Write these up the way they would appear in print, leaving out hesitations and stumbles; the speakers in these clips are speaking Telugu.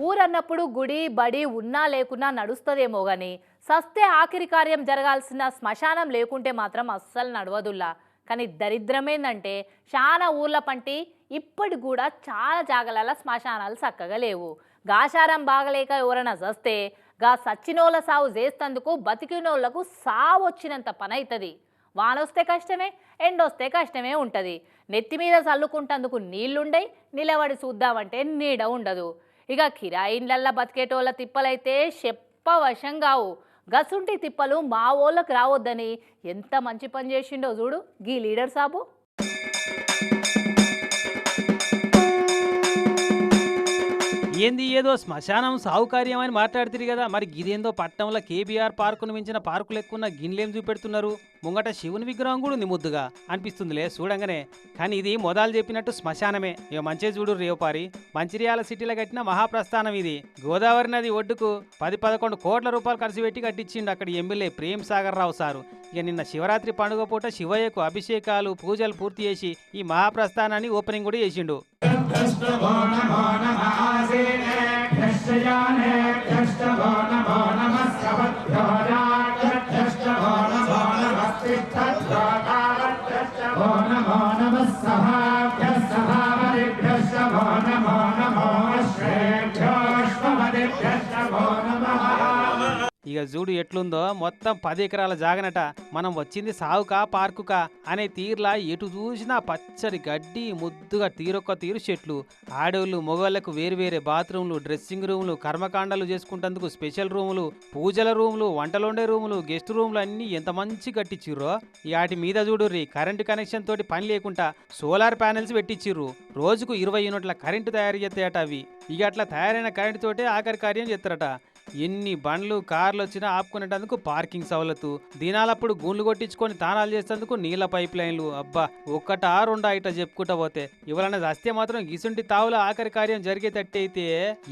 ఊరన్నప్పుడు గుడి బడి ఉన్నా లేకున్నా నడుస్తుందేమో గాని సస్తే ఆఖరి కార్యం జరగాల్సిన శ్మశానం లేకుంటే మాత్రం అస్సలు నడవదుల్లా. కానీ దరిద్రమేందంటే చాలా ఊర్ల పంటి ఇప్పటి కూడా చాలా జాగల శ్మశానాలు చక్కగా లేవు. గాశారం బాగలేక ఎవరైనా చస్తే గా సచ్చినోళ్ళ సావు చేస్తందుకు బతికినోళ్లకు సావు వచ్చినంత పని అవుతుంది. వానొస్తే కష్టమే, ఎండొస్తే కష్టమే ఉంటుంది. నెత్తి మీద చల్లుకుంటందుకు నీళ్లుండయి, నిలబడి చూద్దామంటే నీడ ఉండదు. ఇక కిరాయిన్లల్లా బతికేటోళ్ళ తిప్పలైతే చెప్పవశం కావు. గసుంటి తిప్పలు మా ఓళ్ళకి రావద్దని ఎంత మంచి పని చేసిండో చూడు గీ లీడర్ సాబు. ఏంది ఏదో శ్మశానం సావుకార్యం అని మాట్లాడుతుంది కదా, మరి గిదేందో పట్టణంలో కేబీఆర్ పార్కును మించిన పార్కులు ఎక్కువ గిన్నెలేం చూపెడుతున్నారు. ముంగట శివుని విగ్రహం కూడా ఉంది, ముద్దుగా అనిపిస్తుందిలే చూడంగానే. కానీ ఇది మొదలు చెప్పినట్టు శ్మశానమే. ఇక మంచిగా చూడు రేవపారి, మంచిర్యాల సిటీలో కట్టిన మహాప్రస్థానం ఇది. గోదావరి నది ఒడ్డుకు 10-11 కోట్ల రూపాయలు ఖర్చు పెట్టి కట్టించిండు అక్కడి ఎమ్మెల్యే ప్రేమ్ సాగర్ రావు సారు. ఇక నిన్న శివరాత్రి పండుగ పూట శివయ్యకు అభిషేకాలు పూజలు పూర్తి చేసి ఈ మహాప్రస్థానాన్ని ఓపెనింగ్ కూడా చేసిండు. ఇక చూడు ఎట్లుందో, మొత్తం 10 ఎకరాల జాగనట. మనం వచ్చింది సావుకా పార్కుకా అనే తీర్లా ఎటు చూసినా పచ్చడి గడ్డి, ముద్దుగా తీరొక్క తీరు చెట్లు. ఆడోళ్ళు మొగోళ్లకు వేరువేరే బాత్రూమ్లు, డ్రెస్సింగ్ రూములు, కర్మకాండాలు చేసుకుంటందుకు స్పెషల్ రూములు, పూజల రూములు, వంటలుండే రూములు, గెస్ట్ రూములు అన్నీ ఎంత మంచి కట్టించిర్రో. వాటి మీద చూడుర్రి, కరెంటు కనెక్షన్ తోటి పని లేకుండా సోలార్ ప్యానెల్స్ పెట్టించిర్రు. రోజుకు 20 యూనిట్ల కరెంటు తయారు చేస్తాయట అవి. ఇక అట్లా తయారైన కరెంటు తోటే ఆఖరి కార్యం చేస్తారట. ఎన్ని బండ్లు కార్లు వచ్చినా ఆపుకునేటందుకు పార్కింగ్ సవలతు, దినాలప్పుడు గూండ్లు కొట్టించుకొని తానాలు చేసేందుకు నీళ్ల పైప్ లైన్లు. అబ్బా ఒక్కటా రెండా ఇట్లా చెప్పుకుంటా పోతే ఎవరన్నా వస్తే మాత్రం గిసుంటి తావుల ఆఖరి కార్యం జరిగేటట్టు అయితే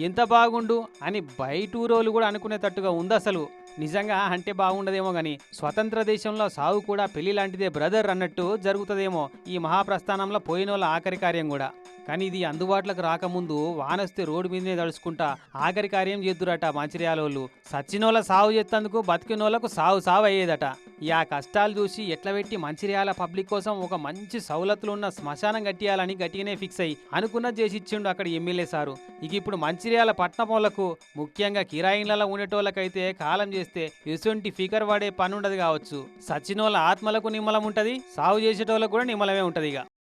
ఎంత బాగుండు అని బయటూరోళ్ళు కూడా అనుకునేటట్టుగా ఉంది. అసలు నిజంగా అంటే బాగుండదేమో గాని స్వతంత్ర దేశంలో సావు కూడా పెళ్లి లాంటిదే బ్రదర్ అన్నట్టు జరుగుతుందేమో ఈ మహాప్రస్థానంలో పోయినోళ్ళ ఆఖరి కార్యం కూడా. కానీ ఇది అందుబాటులోకి రాకముందు వానొస్తే రోడ్డు మీదనే తడుచుకుంటా ఆఖరి కార్యం చేద్దురట మంచిర్యాలోళ్ళు. సచ్చినోళ్ళ సావు చేస్తేందుకు బతికినోళ్లకు సావు సావు అయ్యేదట. ఆ కష్టాలు చూసి ఎట్లా పెట్టి మంచిర్యాల పబ్లిక్ కోసం ఒక మంచి సౌలతులున్న శ్మశానం కట్టియాలని గట్టిగానే ఫిక్స్ అయ్యి అనుకున్నది చేసి ఇచ్చిండు అక్కడ ఎమ్మెల్యే సారు. ఇక ఇప్పుడు మంచిర్యాల పట్టణంలకు ముఖ్యంగా కిరాయిన్లలో ఉండేటోళ్ళకైతే కాలం చేస్తే ఎటువంటి ఫికర్ పడే పని ఉండదు కావచ్చు. సచ్చినోళ్ళ ఆత్మలకు నిమ్మలం ఉంటది, సాగు చేసేటోళ్ళకు కూడా నిమ్మలమే ఉంటది. ఇక